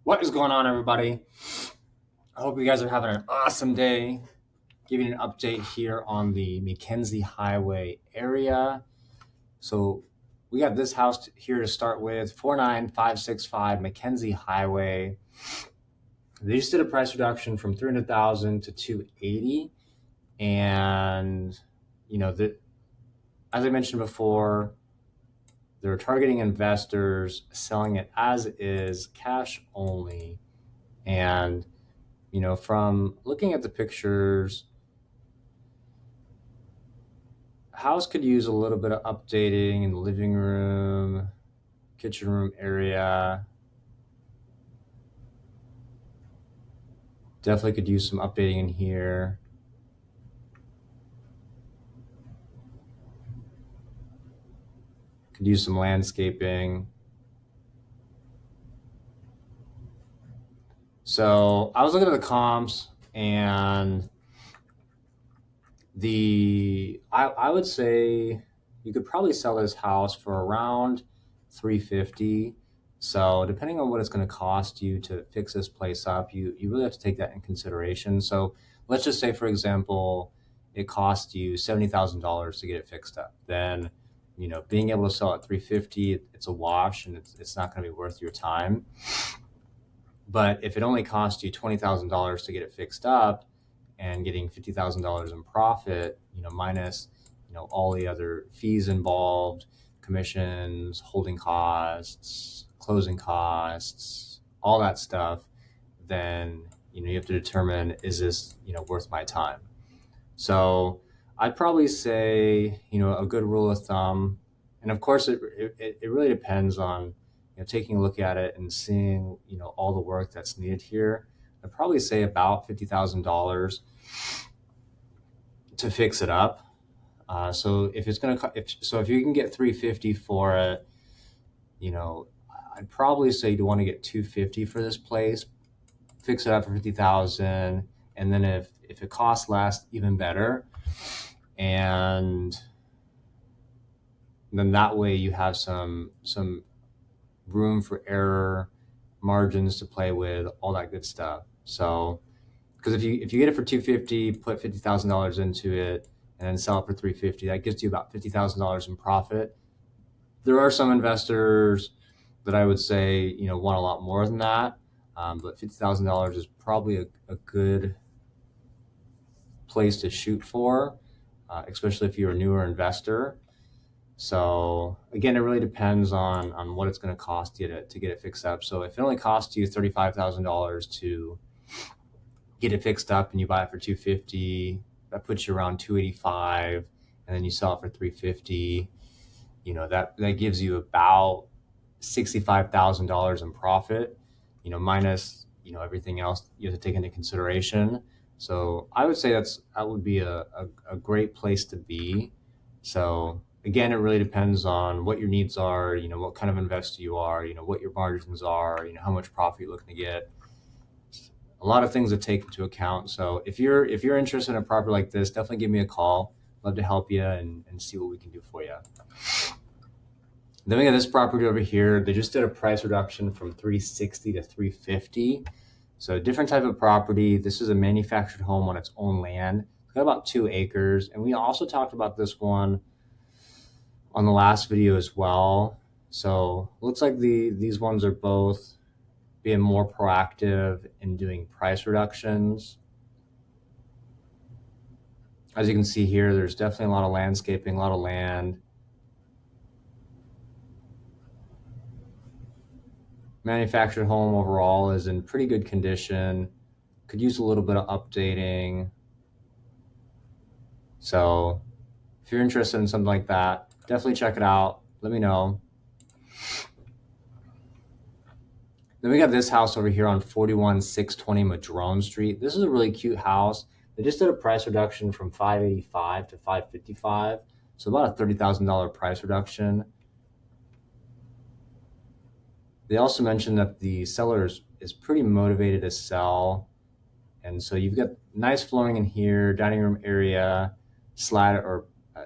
What is going on, everybody? I hope you guys are having an awesome day. Giving an update here on the McKenzie Highway area. So we got this house here to start with, 49565 McKenzie Highway. They just did a price reduction from 300,000 to 280, and as I mentioned before, they're targeting investors, selling it as is, cash only, and from looking at the pictures, house could use a little bit of updating in the living room, kitchen room area. Definitely could use some updating in here. Could use some landscaping. So I was looking at the comps, and I would say you could probably sell this house for around 350. So depending on what it's going to cost you to fix this place up, you really have to take that in consideration. So let's just say, for example, it cost you $70,000 to get it fixed up. Then, being able to sell at 350, it's a wash, and it's not going to be worth your time. But if it only cost you $20,000 to get it fixed up, and getting $50,000 in profit, minus, all the other fees involved, commissions, holding costs, closing costs, all that stuff, then, you have to determine, is this, worth my time? So I'd probably say, a good rule of thumb, and of course it really depends on, taking a look at it and seeing, all the work that's needed here. I'd probably say about $50,000 to fix it up. So if it's gonna, if you can get 350 for it, I'd probably say you want to get 250 for this place, fix it up for 50,000, and then if it costs less, even better. And then that way you have some room for error, margins to play with, all that good stuff. So because if you get it for 250, put $50,000 into it, and then sell it for 350, that gives you about $50,000 in profit. There are some investors that I would say want a lot more than that, but $50,000 is probably a good place to shoot for, especially if you're a newer investor. So again, it really depends on what it's going to cost you to get it fixed up. So if it only costs you $35,000 to get it fixed up, and you buy it for 250, that puts you around 285, and then you sell it for 350. That gives you about $65,000 in profit. Minus everything else you have to take into consideration. So I would say that would be a great place to be. So again, it really depends on what your needs are. What kind of investor you are. What your margins are. How much profit you're looking to get. A lot of things to take into account. So if you're interested in a property like this, definitely give me a call. Love to help you and see what we can do for you. Then we got this property over here. They just did a price reduction from 360 to 350. So different type of property. This is a manufactured home on its own land. It's got about 2 acres. And we also talked about this one on the last video as well. So looks like these ones are both being more proactive in doing price reductions. As you can see here, there's definitely a lot of landscaping, a lot of land. Manufactured home overall is in pretty good condition. Could use a little bit of updating. So if you're interested in something like that, definitely check it out. Let me know. Then we got this house over here on 41620 Madrone Street. This is a really cute house. They just did a price reduction from 585 to 555. So about a $30,000 price reduction. They also mentioned that the seller is pretty motivated to sell. And so you've got nice flooring in here, dining room area, slide or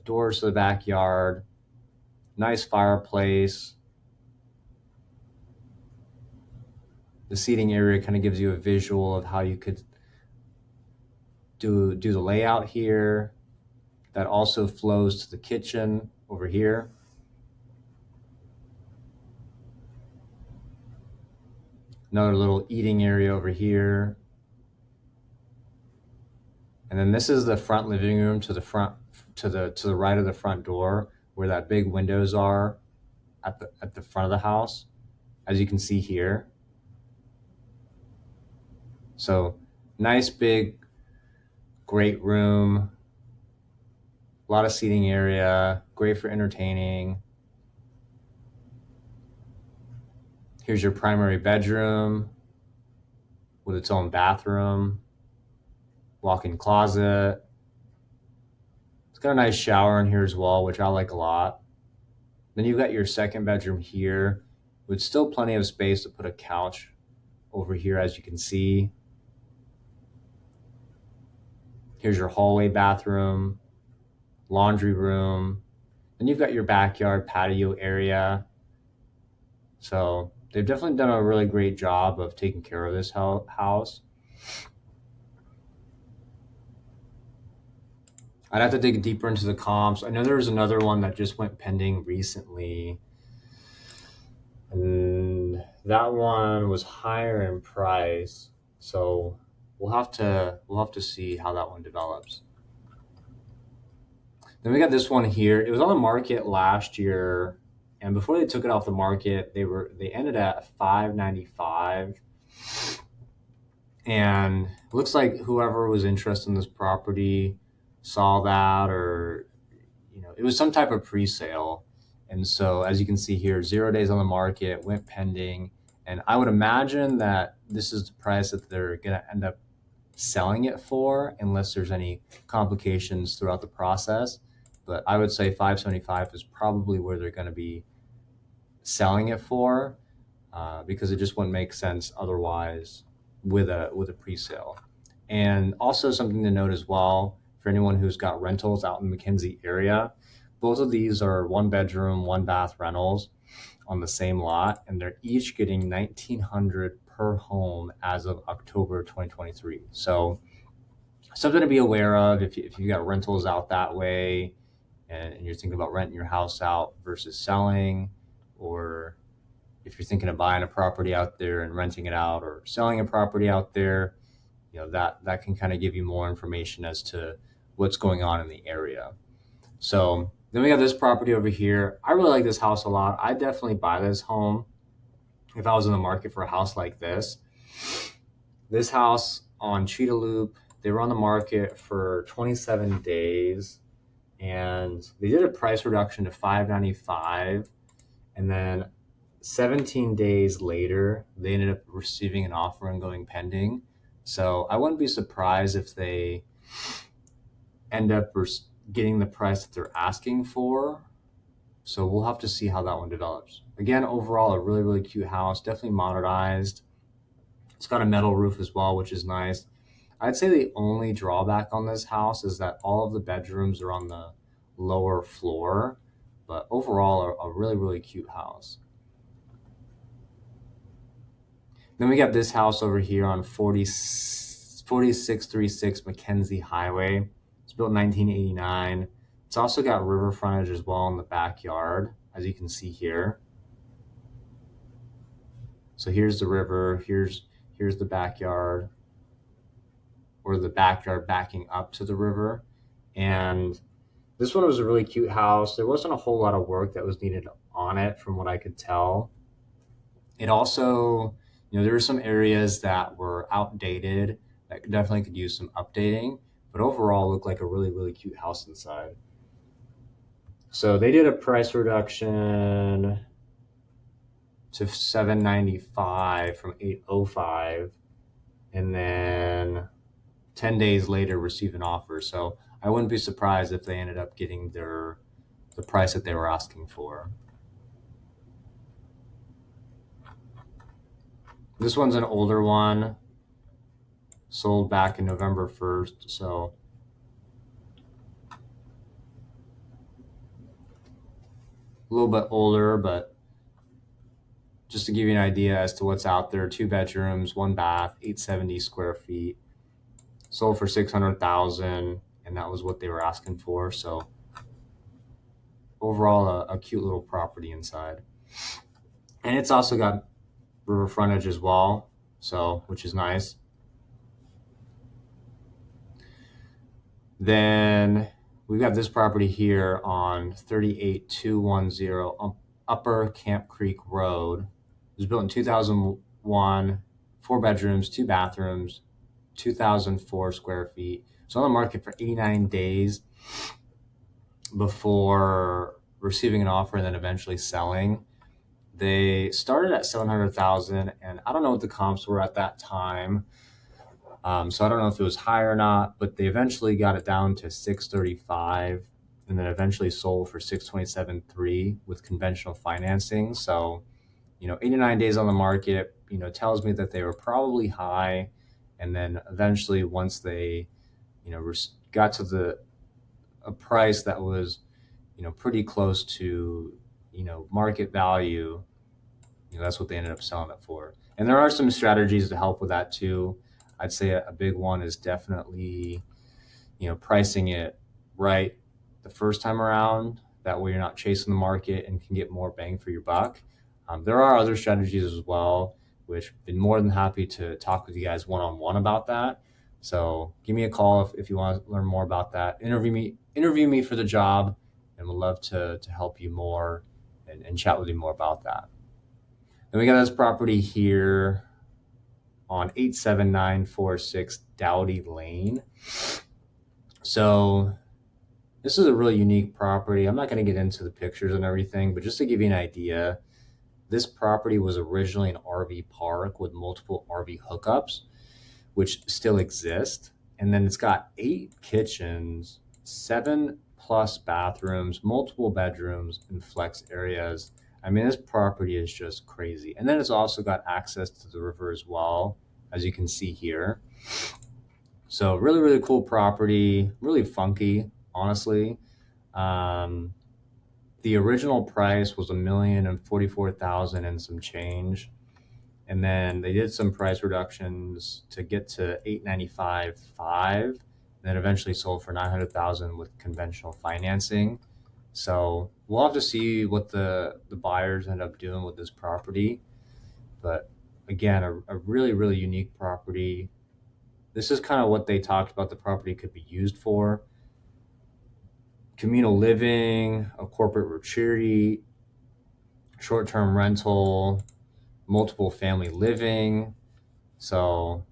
doors to the backyard, nice fireplace. The seating area kind of gives you a visual of how you could do the layout here. That also flows to the kitchen over here. Another little eating area over here. And then this is the front living room to the front, to the right of the front door, where that big windows are at the front of the house, as you can see here. So nice big great room, a lot of seating area, great for entertaining. Here's your primary bedroom with its own bathroom, walk-in closet. It's got a nice shower in here as well, which I like a lot. Then you've got your second bedroom here with still plenty of space to put a couch over here, as you can see. Here's your hallway bathroom, laundry room. Then you've got your backyard patio area. So they've definitely done a really great job of taking care of this house. I'd have to dig deeper into the comps. I know there was another one that just went pending recently, and that one was higher in price. So we'll have to see how that one develops. Then we got this one here. It was on the market last year, and before they took it off the market, they ended at 595. And it looks like whoever was interested in this property saw that, or it was some type of pre-sale. And so, as you can see here, 0 days on the market, went pending. And I would imagine that this is the price that they're going to end up selling it for, unless there's any complications throughout the process. But I would say 575 is probably where they're going to be selling it for, because it just wouldn't make sense otherwise with a pre-sale. And also something to note as well, for anyone who's got rentals out in the McKenzie area, both of these are 1 bedroom, 1 bath rentals on the same lot, and they're each getting 1,900 per home as of October 2023. So something to be aware of if you got rentals out that way, and you're thinking about renting your house out versus selling, or if you're thinking of buying a property out there and renting it out, or selling a property out there, that can kind of give you more information as to what's going on in the area. So then we got this property over here. I really like this house a lot. I'd definitely buy this home if I was in the market for a house like this. This house on Cheetah Loop, they were on the market for 27 days, and they did a price reduction to 595, and then 17 days later they ended up receiving an offer and going pending. So I wouldn't be surprised if they end up getting the price that they're asking for. So we'll have to see how that one develops. Again, overall, a really, really cute house, definitely modernized. It's got a metal roof as well, which is nice. I'd say the only drawback on this house is that all of the bedrooms are on the lower floor, but overall, a really, really cute house. Then we got this house over here on 4636 McKenzie Highway. It's built in 1989. It's also got river frontage as well in the backyard, as you can see here. So here's the river, here's the backyard, or the backyard backing up to the river. And this one was a really cute house. There wasn't a whole lot of work that was needed on it from what I could tell. It also, there were some areas that were outdated that definitely could use some updating, but overall looked like a really, really cute house inside. So they did a price reduction to 795 from 805, and then 10 days later received an offer. So I wouldn't be surprised if they ended up getting the price that they were asking for. This one's an older one, sold back in November 1st. So a little bit older, but just to give you an idea as to what's out there, 2 bedrooms, 1 bath, 870 square feet, sold for 600,000, and that was what they were asking for. So overall, a cute little property inside, and it's also got river frontage as well, so which is nice. Then we've got this property here on 38210 Upper Camp Creek Road. It was built in 2001, 4 bedrooms, 2 bathrooms, 2004 square feet. It's on the market for 89 days before receiving an offer and then eventually selling. They started at 700,000, and I don't know what the comps were at that time. So I don't know if it was high or not, but they eventually got it down to 635, and then eventually sold for 627.3 with conventional financing. So, 89 days on the market, tells me that they were probably high, and then eventually once they, got to a price that was, pretty close to, market value, that's what they ended up selling it for. And there are some strategies to help with that too. I'd say a big one is definitely, pricing it right the first time around. That way you're not chasing the market and can get more bang for your buck. There are other strategies as well, which I've been more than happy to talk with you guys one-on-one about that. So give me a call if you want to learn more about that. Interview me for the job, and we'd love to help you more and chat with you more about that. Then we got this property here on 87946 Dowdy Lane. So this is a really unique property. I'm not going to get into the pictures and everything, but just to give you an idea, this property was originally an RV park with multiple RV hookups, which still exist. And then it's got 8 kitchens, 7+ bathrooms, multiple bedrooms, and flex areas. I mean, this property is just crazy. And then it's also got access to the river as well, as you can see here. So really, really cool property, really funky, honestly. Um, the original price was $1,044,000 and some change. And then they did some price reductions to get to 895.5, and then eventually sold for 900,000 with conventional financing. So we'll have to see what the buyers end up doing with this property. But again, a really, really unique property. This is kind of what they talked about the property could be used for: communal living, a corporate retreat, short-term rental, multiple family living. So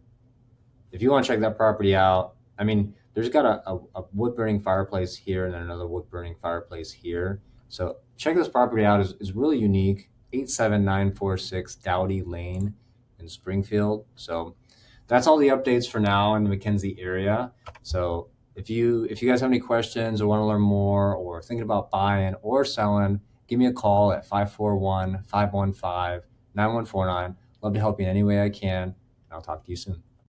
if you want to check that property out, I mean, there's got a wood-burning fireplace here and then another wood-burning fireplace here. So check this property out. It's really unique. 87946 Dowdy Lane in Springfield. So that's all the updates for now in the McKenzie area. So if you guys have any questions or want to learn more or thinking about buying or selling, give me a call at 541-515-9149. Love to help you in any way I can. I'll talk to you soon.